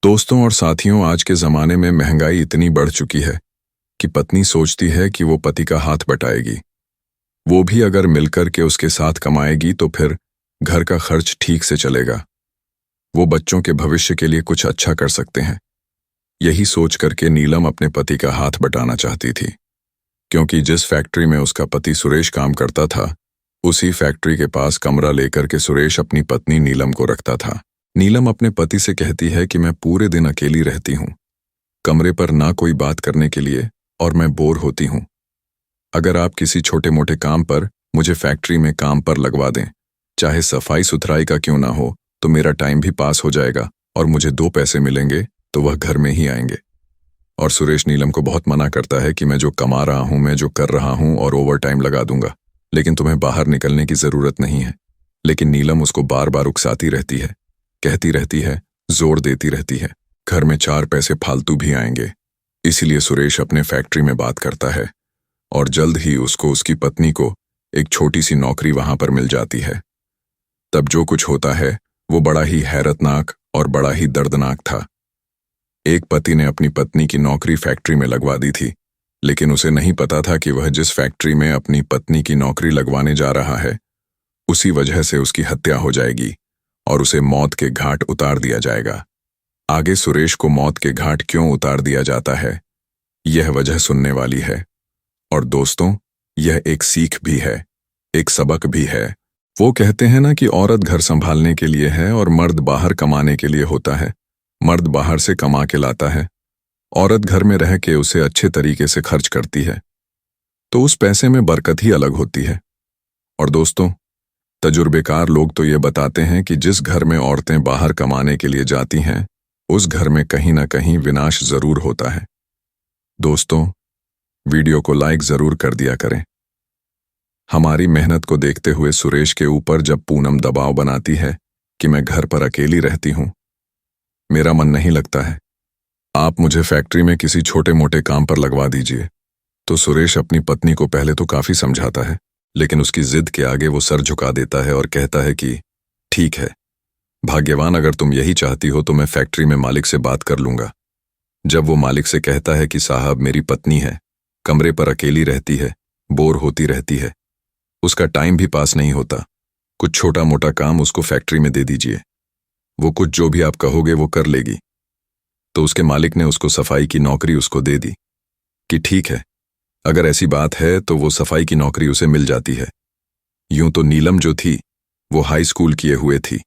दोस्तों और साथियों, आज के ज़माने में महंगाई इतनी बढ़ चुकी है कि पत्नी सोचती है कि वो पति का हाथ बटाएगी। वो भी अगर मिलकर के उसके साथ कमाएगी तो फिर घर का खर्च ठीक से चलेगा। वो बच्चों के भविष्य के लिए कुछ अच्छा कर सकते हैं। यही सोच करके नीलम अपने पति का हाथ बटाना चाहती थी, क्योंकि जिस फैक्ट्री में उसका पति सुरेश काम करता था, उसी फैक्ट्री के पास कमरा लेकर के सुरेश अपनी पत्नी नीलम को रखता था। नीलम अपने पति से कहती है कि मैं पूरे दिन अकेली रहती हूँ, कमरे पर ना कोई बात करने के लिए, और मैं बोर होती हूँ। अगर आप किसी छोटे मोटे काम पर मुझे फैक्ट्री में काम पर लगवा दें, चाहे सफाई सुथराई का क्यों ना हो, तो मेरा टाइम भी पास हो जाएगा और मुझे 2 पैसे मिलेंगे तो वह घर में ही आएंगे। और सुरेश नीलम को बहुत मना करता है कि मैं जो कमा रहा हूँ, मैं जो कर रहा हूँ और ओवर टाइम लगा दूंगा, लेकिन तुम्हें बाहर निकलने की जरूरत नहीं है। लेकिन नीलम उसको बार बार उकसाती रहती है, कहती रहती है, जोर देती रहती है, घर में 4 पैसे फालतू भी आएंगे। इसीलिए सुरेश अपने फैक्ट्री में बात करता है और जल्द ही उसको उसकी पत्नी को एक छोटी सी नौकरी वहां पर मिल जाती है। तब जो कुछ होता है वो बड़ा ही हैरतनाक और बड़ा ही दर्दनाक था। एक पति ने अपनी पत्नी की नौकरी फैक्ट्री में लगवा दी थी, लेकिन उसे नहीं पता था कि वह जिस फैक्ट्री में अपनी पत्नी की नौकरी लगवाने जा रहा है, उसी वजह से उसकी हत्या हो जाएगी और उसे मौत के घाट उतार दिया जाएगा। आगे सुरेश को मौत के घाट क्यों उतार दिया जाता है, यह वजह सुनने वाली है। और दोस्तों, यह एक सीख भी है, एक सबक भी है। वो कहते हैं ना कि औरत घर संभालने के लिए है और मर्द बाहर कमाने के लिए होता है। मर्द बाहर से कमा के लाता है, औरत घर में रह के उसे अच्छे तरीके से खर्च करती है, तो उस पैसे में बरकत ही अलग होती है। और दोस्तों, तजुर्बेकार लोग तो ये बताते हैं कि जिस घर में औरतें बाहर कमाने के लिए जाती हैं, उस घर में कहीं ना कहीं विनाश जरूर होता है। दोस्तों, वीडियो को लाइक जरूर कर दिया करें। हमारी मेहनत को देखते हुए सुरेश के ऊपर जब पूनम दबाव बनाती है कि मैं घर पर अकेली रहती हूं, मेरा मन नहीं लगता है, आप मुझे फैक्ट्री में किसी छोटे मोटे काम पर लगवा दीजिए। तो सुरेश अपनी पत्नी को पहले तो काफी समझाता है, लेकिन उसकी जिद के आगे वो सर झुका देता है और कहता है कि ठीक है, भाग्यवान, अगर तुम यही चाहती हो तो मैं फैक्ट्री में मालिक से बात कर लूंगा। जब वो मालिक से कहता है कि साहब, मेरी पत्नी है, कमरे पर अकेली रहती है, बोर होती रहती है, उसका टाइम भी पास नहीं होता, कुछ छोटा मोटा काम उसको फैक्ट्री में दे दीजिए, वो कुछ जो भी आप कहोगे वो कर लेगी। तो उसके मालिक ने उसको सफाई की नौकरी उसको दे दी कि ठीक है, अगर ऐसी बात है तो वो सफाई की नौकरी उसे मिल जाती है। यूं तो नीलम जो थी वो हाई स्कूल किए हुए थी,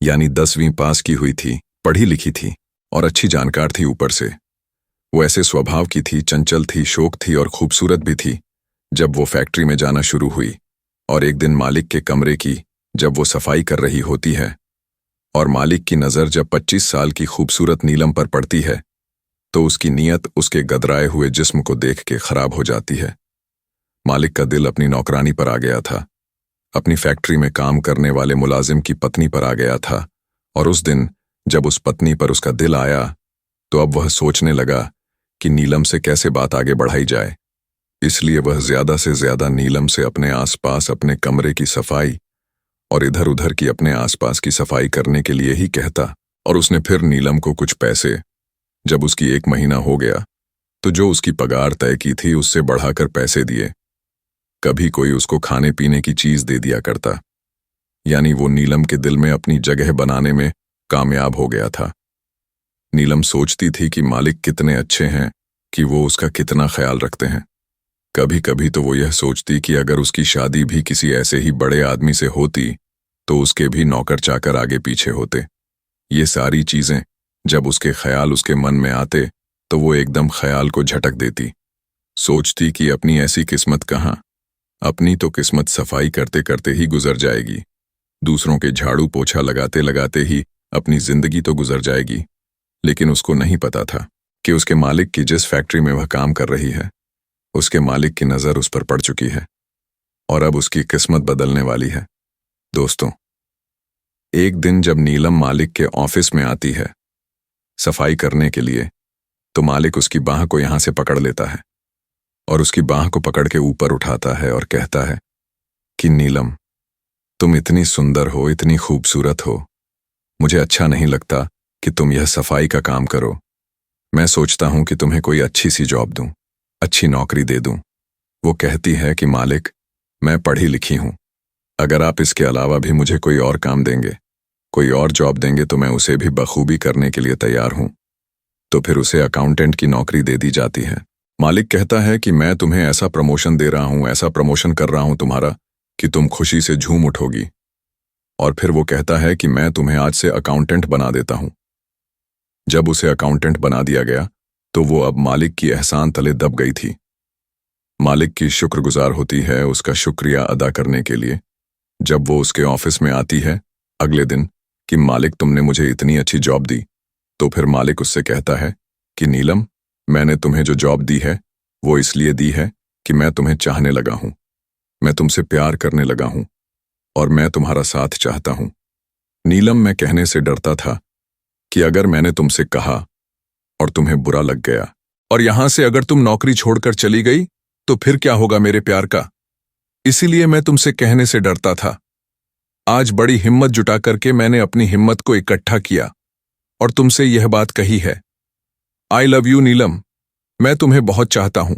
यानी 10वीं पास की हुई थी, पढ़ी लिखी थी और अच्छी जानकार थी। ऊपर से वो ऐसे स्वभाव की थी, चंचल थी, शौक थी और खूबसूरत भी थी। जब वो फैक्ट्री में जाना शुरू हुई और एक दिन मालिक के कमरे की जब वो सफाई कर रही होती है और मालिक की नज़र जब 25 साल की खूबसूरत नीलम पर पड़ती है, तो उसकी नीयत उसके गदराए हुए जिस्म को देख के खराब हो जाती है। मालिक का दिल अपनी नौकरानी पर आ गया था, अपनी फैक्ट्री में काम करने वाले मुलाजिम की पत्नी पर आ गया था। और उस दिन जब उस पत्नी पर उसका दिल आया, तो अब वह सोचने लगा कि नीलम से कैसे बात आगे बढ़ाई जाए। इसलिए वह ज्यादा से ज्यादा नीलम से अपने आसपास अपने कमरे की सफाई और इधर उधर की अपने आसपास की सफाई करने के लिए ही कहता। और उसने फिर नीलम को कुछ पैसे, जब उसकी 1 महीना हो गया, तो जो उसकी पगार तय की थी उससे बढ़ाकर पैसे दिए। कभी कोई उसको खाने पीने की चीज दे दिया करता, यानी वो नीलम के दिल में अपनी जगह बनाने में कामयाब हो गया था। नीलम सोचती थी कि मालिक कितने अच्छे हैं, कि वो उसका कितना ख्याल रखते हैं। कभी कभी तो वो यह सोचती कि अगर उसकी शादी भी किसी ऐसे ही बड़े आदमी से होती तो उसके भी नौकर चाकर आगे पीछे होते। ये सारी चीजें जब उसके ख्याल उसके मन में आते तो वो एकदम ख्याल को झटक देती। सोचती कि अपनी ऐसी किस्मत कहाँ, अपनी तो किस्मत सफाई करते करते ही गुजर जाएगी, दूसरों के झाड़ू पोछा लगाते लगाते ही अपनी जिंदगी तो गुजर जाएगी। लेकिन उसको नहीं पता था कि उसके मालिक की जिस फैक्ट्री में वह काम कर रही है, उसके मालिक की नज़र उस पर पड़ चुकी है और अब उसकी किस्मत बदलने वाली है। दोस्तों, एक दिन जब नीलम मालिक के ऑफिस में आती है सफाई करने के लिए, तो मालिक उसकी बाह को यहां से पकड़ लेता है और उसकी बाह को पकड़ के ऊपर उठाता है और कहता है कि नीलम, तुम इतनी सुंदर हो, इतनी खूबसूरत हो, मुझे अच्छा नहीं लगता कि तुम यह सफाई का काम करो। मैं सोचता हूं कि तुम्हें कोई अच्छी सी जॉब दूं, अच्छी नौकरी दे दूं। वो कहती है कि मालिक, मैं पढ़ी लिखी हूं, अगर आप इसके अलावा भी मुझे कोई और काम देंगे, कोई और जॉब देंगे तो मैं उसे भी बखूबी करने के लिए तैयार हूं। तो फिर उसे अकाउंटेंट की नौकरी दे दी जाती है। मालिक कहता है कि मैं तुम्हें ऐसा प्रमोशन दे रहा हूं, ऐसा प्रमोशन कर रहा हूं तुम्हारा कि तुम खुशी से झूम उठोगी। और फिर वो कहता है कि मैं तुम्हें आज से अकाउंटेंट बना देता हूं। जब उसे अकाउंटेंट बना दिया गया तो वो अब मालिक की एहसान तले दब गई थी। मालिक की शुक्रगुजार होती है उसका शुक्रिया अदा करने के लिए। जब वो उसके ऑफिस में आती है अगले दिन कि मालिक तुमने मुझे इतनी अच्छी जॉब दी, तो फिर मालिक उससे कहता है कि नीलम, मैंने तुम्हें जो जॉब दी है वो इसलिए दी है कि मैं तुम्हें चाहने लगा हूं, मैं तुमसे प्यार करने लगा हूं और मैं तुम्हारा साथ चाहता हूं। नीलम, मैं कहने से डरता था कि अगर मैंने तुमसे कहा और तुम्हें बुरा लग गया और यहां से अगर तुम नौकरी छोड़कर चली गई तो फिर क्या होगा मेरे प्यार का। इसीलिए मैं तुमसे कहने से डरता था। आज बड़ी हिम्मत जुटा करके मैंने अपनी हिम्मत को इकट्ठा किया और तुमसे यह बात कही है। आई लव यू नीलम, मैं तुम्हें बहुत चाहता हूं।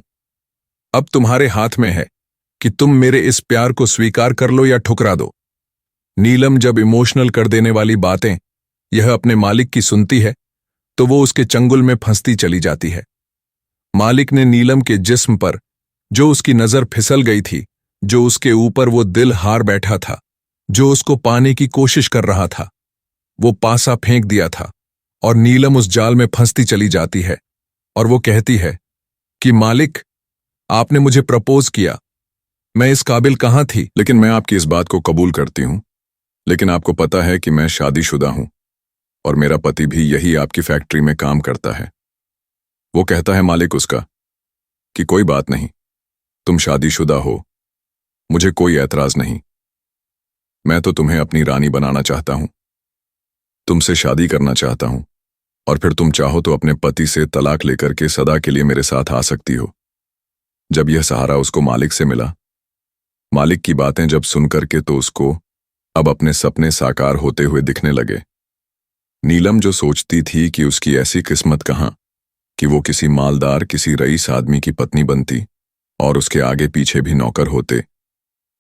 अब तुम्हारे हाथ में है कि तुम मेरे इस प्यार को स्वीकार कर लो या ठुकरा दो। नीलम जब इमोशनल कर देने वाली बातें यह अपने मालिक की सुनती है तो वो उसके चंगुल में फंसती चली जाती है। मालिक ने नीलम के जिस्म पर जो उसकी नजर फिसल गई थी, जो उसके ऊपर वो दिल हार बैठा था, जो उसको पाने की कोशिश कर रहा था, वो पासा फेंक दिया था और नीलम उस जाल में फंसती चली जाती है और वो कहती है कि मालिक, आपने मुझे प्रपोज किया, मैं इस काबिल कहां थी। लेकिन मैं आपकी इस बात को कबूल करती हूं, लेकिन आपको पता है कि मैं शादीशुदा हूं और मेरा पति भी यही आपकी फैक्ट्री में काम करता है। वो कहता है मालिक उसका कि कोई बात नहीं, तुम शादीशुदा हो, मुझे कोई ऐतराज नहीं, मैं तो तुम्हें अपनी रानी बनाना चाहता हूं, तुमसे शादी करना चाहता हूं और फिर तुम चाहो तो अपने पति से तलाक लेकर के सदा के लिए मेरे साथ आ सकती हो। जब यह सहारा उसको मालिक से मिला, मालिक की बातें जब सुनकर के तो उसको अब अपने सपने साकार होते हुए दिखने लगे। नीलम जो सोचती थी कि उसकी ऐसी किस्मत कहां कि वो किसी मालदार, किसी रईस आदमी की पत्नी बनती और उसके आगे पीछे भी नौकर होते,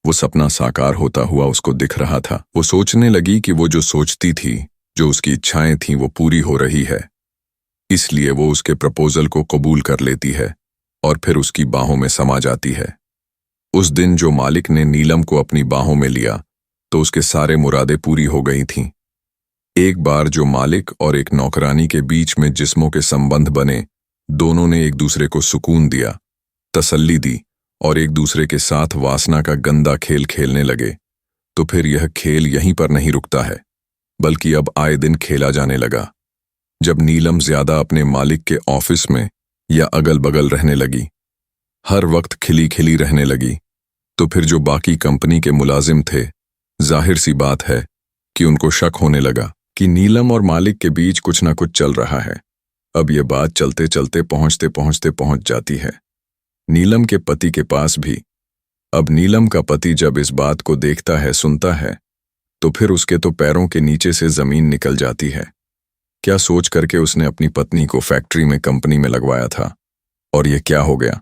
वो सपना साकार होता हुआ उसको दिख रहा था। वो सोचने लगी कि वो जो सोचती थी, जो उसकी इच्छाएं थीं, वो पूरी हो रही है। इसलिए वो उसके प्रपोजल को कबूल कर लेती है और फिर उसकी बाहों में समा जाती है। उस दिन जो मालिक ने नीलम को अपनी बाहों में लिया तो उसके सारे मुरादें पूरी हो गई थीं। एक बार जो मालिक और एक नौकरानी के बीच में जिस्मों के संबंध बने, दोनों ने एक दूसरे को सुकून दिया, तसल्ली दी और एक दूसरे के साथ वासना का गंदा खेल खेलने लगे, तो फिर यह खेल यहीं पर नहीं रुकता है, बल्कि अब आए दिन खेला जाने लगा। जब नीलम ज्यादा अपने मालिक के ऑफिस में या अगल बगल रहने लगी, हर वक्त खिली खिली रहने लगी, तो फिर जो बाकी कंपनी के मुलाजिम थे, जाहिर सी बात है कि उनको शक होने लगा कि नीलम और मालिक के बीच कुछ ना कुछ चल रहा है। अब ये बात चलते चलते पहुंचते पहुंचते पहुंच जाती है नीलम के पति के पास भी। अब नीलम का पति जब इस बात को देखता है, सुनता है, तो फिर उसके तो पैरों के नीचे से जमीन निकल जाती है। क्या सोच करके उसने अपनी पत्नी को फैक्ट्री में, कंपनी में लगवाया था, और यह क्या हो गया।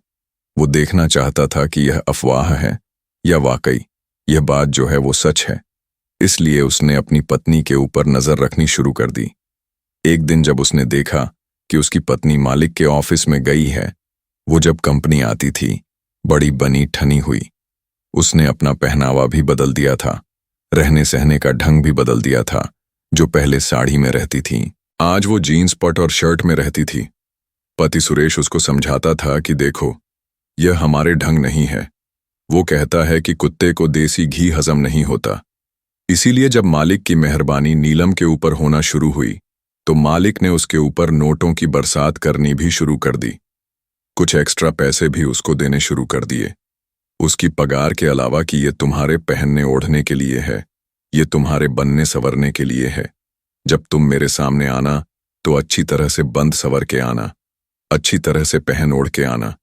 वो देखना चाहता था कि यह अफवाह है या वाकई यह बात जो है वो सच है। इसलिए उसने अपनी पत्नी के ऊपर नजर रखनी शुरू कर दी। एक दिन जब उसने देखा कि उसकी पत्नी मालिक के ऑफिस में गई है, वो जब कंपनी आती थी बड़ी बनी ठनी हुई। उसने अपना पहनावा भी बदल दिया था, रहने सहने का ढंग भी बदल दिया था। जो पहले साड़ी में रहती थी, आज वो जीन्स पट और शर्ट में रहती थी। पति सुरेश उसको समझाता था कि देखो, यह हमारे ढंग नहीं है। वो कहता है कि कुत्ते को देसी घी हजम नहीं होता। इसीलिए जब मालिक की मेहरबानी नीलम के ऊपर होना शुरू हुई तो मालिक ने उसके ऊपर नोटों की बरसात करनी भी शुरू कर दी। कुछ एक्स्ट्रा पैसे भी उसको देने शुरू कर दिए, उसकी पगार के अलावा कि ये तुम्हारे पहनने ओढ़ने के लिए है, ये तुम्हारे बनने संवरने के लिए है। जब तुम मेरे सामने आना तो अच्छी तरह से बंद संवर के आना, अच्छी तरह से पहन ओढ़ के आना।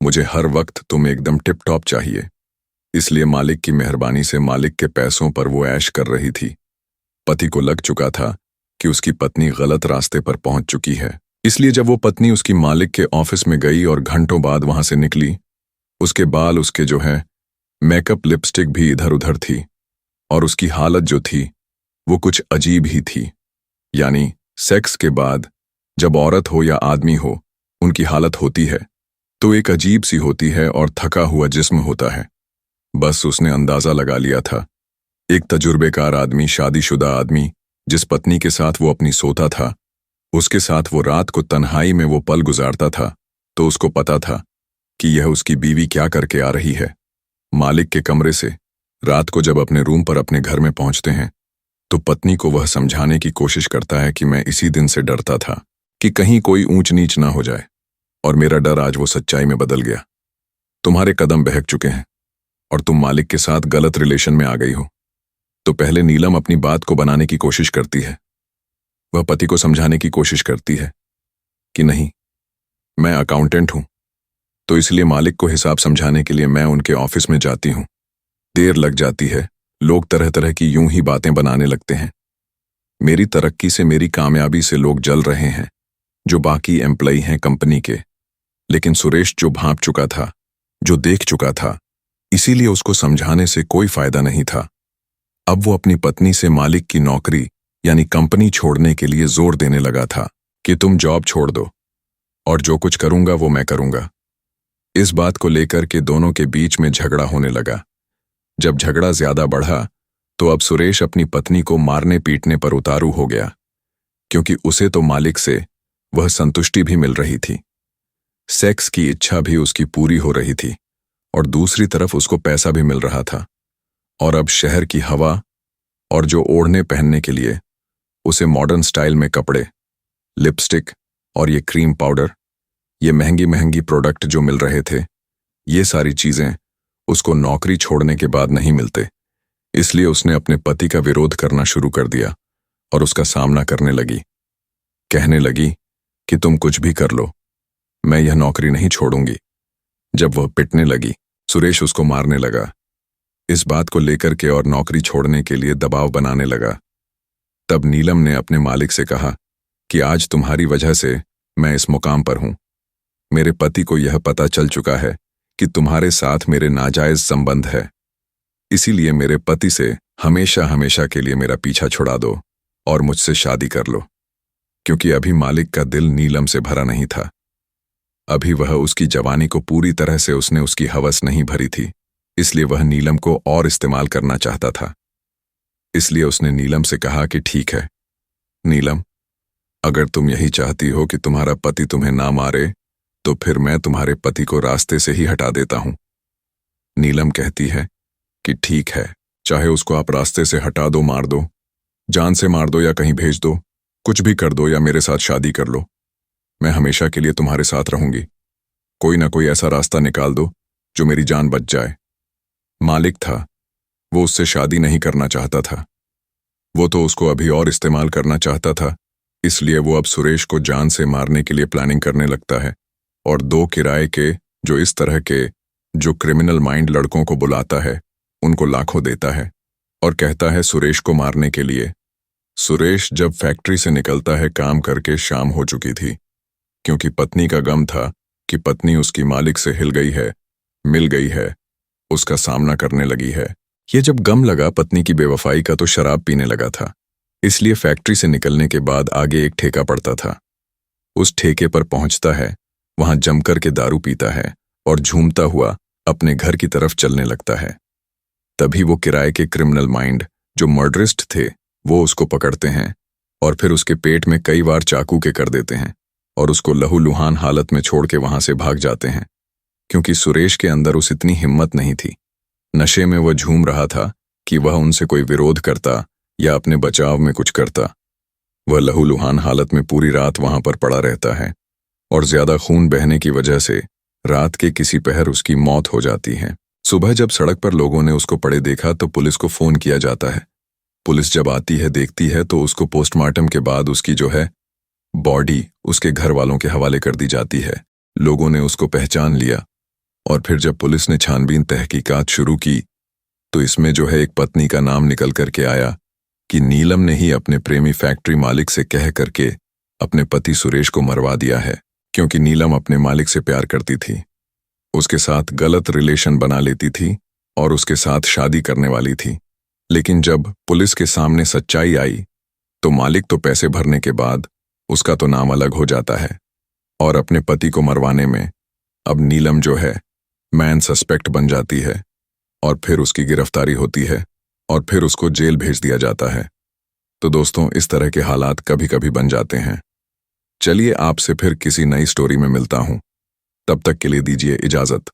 मुझे हर वक्त तुम एकदम टिप टॉप चाहिए। इसलिए मालिक की मेहरबानी से मालिक के पैसों पर वो ऐश कर रही थी। पति को लग चुका था कि उसकी पत्नी गलत रास्ते पर पहुंच चुकी है। इसलिए जब वो पत्नी उसकी मालिक के ऑफिस में गई और घंटों बाद वहां से निकली, उसके बाल, उसके जो है मेकअप, लिपस्टिक भी इधर उधर थी और उसकी हालत जो थी वो कुछ अजीब ही थी। यानी सेक्स के बाद जब औरत हो या आदमी हो, उनकी हालत होती है तो एक अजीब सी होती है और थका हुआ जिस्म होता है। बस उसने अंदाजा लगा लिया था। एक तजुर्बेकार आदमी, शादीशुदा आदमी, जिस पत्नी के साथ वो अपनी सोता था, उसके साथ वो रात को तन्हाई में वो पल गुजारता था, तो उसको पता था कि यह उसकी बीवी क्या करके आ रही है। मालिक के कमरे से रात को जब अपने रूम पर अपने घर में पहुंचते हैं तो पत्नी को वह समझाने की कोशिश करता है कि मैं इसी दिन से डरता था कि कहीं कोई ऊंच नीच ना हो जाए, और मेरा डर आज वो सच्चाई में बदल गया। तुम्हारे कदम बहक चुके हैं और तुम मालिक के साथ गलत रिलेशन में आ गई हो। तो पहले नीलम अपनी बात को बनाने की कोशिश करती है। वह पति को समझाने की कोशिश करती है कि नहीं, मैं अकाउंटेंट हूं, तो इसलिए मालिक को हिसाब समझाने के लिए मैं उनके ऑफिस में जाती हूं। देर लग जाती है, लोग तरह तरह की यूं ही बातें बनाने लगते हैं। मेरी तरक्की से, मेरी कामयाबी से लोग जल रहे हैं जो बाकी एम्प्लॉई हैं कंपनी के। लेकिन सुरेश जो भांप चुका था, जो देख चुका था, इसीलिए उसको समझाने से कोई फायदा नहीं था। अब वो अपनी पत्नी से मालिक की नौकरी यानी कंपनी छोड़ने के लिए जोर देने लगा था कि तुम जॉब छोड़ दो और जो कुछ करूंगा वो मैं करूंगा। इस बात को लेकर के दोनों के बीच में झगड़ा होने लगा। जब झगड़ा ज्यादा बढ़ा तो अब सुरेश अपनी पत्नी को मारने पीटने पर उतारू हो गया, क्योंकि उसे तो मालिक से वह संतुष्टि भी मिल रही थी, सेक्स की इच्छा भी उसकी पूरी हो रही थी, और दूसरी तरफ उसको पैसा भी मिल रहा था। और अब शहर की हवा और जो ओढ़ने पहनने के लिए उसे मॉडर्न स्टाइल में कपड़े, लिपस्टिक और ये क्रीम पाउडर, ये महंगी महंगी प्रोडक्ट जो मिल रहे थे, ये सारी चीजें उसको नौकरी छोड़ने के बाद नहीं मिलते। इसलिए उसने अपने पति का विरोध करना शुरू कर दिया और उसका सामना करने लगी। कहने लगी कि तुम कुछ भी कर लो, मैं यह नौकरी नहीं छोड़ूंगी। जब वह पिटने लगी, सुरेश उसको मारने लगा। इस बात को लेकर के और नौकरी छोड़ने के लिए दबाव बनाने लगा। तब नीलम ने अपने मालिक से कहा कि आज तुम्हारी वजह से मैं इस मुकाम पर हूं। मेरे पति को यह पता चल चुका है कि तुम्हारे साथ मेरे नाजायज संबंध है, इसीलिए मेरे पति से हमेशा हमेशा के लिए मेरा पीछा छुड़ा दो और मुझसे शादी कर लो। क्योंकि अभी मालिक का दिल नीलम से भरा नहीं था। अभी वह उसकी जवानी को पूरी तरह से उसने उसकी हवस नहीं भरी थी, इसलिए वह नीलम को और इस्तेमाल करना चाहता था। इसलिए उसने नीलम से कहा कि ठीक है नीलम, अगर तुम यही चाहती हो कि तुम्हारा पति तुम्हें ना मारे, तो फिर मैं तुम्हारे पति को रास्ते से ही हटा देता हूं। नीलम कहती है कि ठीक है, चाहे उसको आप रास्ते से हटा दो, मार दो, जान से मार दो या कहीं भेज दो, कुछ भी कर दो, या मेरे साथ शादी कर लो। मैं हमेशा के लिए तुम्हारे साथ रहूंगी। कोई ना कोई ऐसा रास्ता निकाल दो जो मेरी जान बच जाए। मालिक था, वो उससे शादी नहीं करना चाहता था, वो तो उसको अभी और इस्तेमाल करना चाहता था। इसलिए वो अब सुरेश को जान से मारने के लिए प्लानिंग करने लगता है, और 2 किराए के जो इस तरह के जो क्रिमिनल माइंड लड़कों को बुलाता है, उनको लाखों देता है और कहता है सुरेश को मारने के लिए। सुरेश जब फैक्ट्री से निकलता है काम करके, शाम हो चुकी थी, क्योंकि पत्नी का गम था कि पत्नी उसकी मालिक से हिल गई है, मिल गई है, उसका सामना करने लगी है। ये जब गम लगा पत्नी की बेवफाई का, तो शराब पीने लगा था। इसलिए फैक्ट्री से निकलने के बाद आगे एक ठेका पड़ता था। उस ठेके पर पहुंचता है, वहां जमकर के दारू पीता है और झूमता हुआ अपने घर की तरफ चलने लगता है। तभी वो किराए के क्रिमिनल माइंड जो मर्डरिस्ट थे, वो उसको पकड़ते हैं और फिर उसके पेट में कई बार चाकू के कर देते हैं और उसको लहूलुहान हालत में छोड़ के वहां से भाग जाते हैं। क्योंकि सुरेश के अंदर उस इतनी हिम्मत नहीं थी। नशे में वह झूम रहा था कि वह उनसे कोई विरोध करता या अपने बचाव में कुछ करता। वह लहूलुहान हालत में पूरी रात वहां पर पड़ा रहता है और ज्यादा खून बहने की वजह से रात के किसी पहर उसकी मौत हो जाती है। सुबह जब सड़क पर लोगों ने उसको पड़े देखा तो पुलिस को फोन किया जाता है। पुलिस जब आती है, देखती है, तो उसको पोस्टमार्टम के बाद उसकी जो है बॉडी उसके घर वालों के हवाले कर दी जाती है। लोगों ने उसको पहचान लिया और फिर जब पुलिस ने छानबीन तहकीकात शुरू की तो इसमें जो है एक पत्नी का नाम निकल करके आया कि नीलम ने ही अपने प्रेमी फैक्ट्री मालिक से कह करके अपने पति सुरेश को मरवा दिया है, क्योंकि नीलम अपने मालिक से प्यार करती थी, उसके साथ गलत रिलेशन बना लेती थी और उसके साथ शादी करने वाली थी। लेकिन जब पुलिस के सामने सच्चाई आई तो मालिक तो पैसे भरने के बाद उसका तो नाम अलग हो जाता है, और अपने पति को मरवाने में अब नीलम जो है मैन सस्पेक्ट बन जाती है, और फिर उसकी गिरफ्तारी होती है और फिर उसको जेल भेज दिया जाता है। तो दोस्तों, इस तरह के हालात कभी कभी बन जाते हैं। चलिए आपसे फिर किसी नई स्टोरी में मिलता हूं, तब तक के लिए दीजिए इजाजत।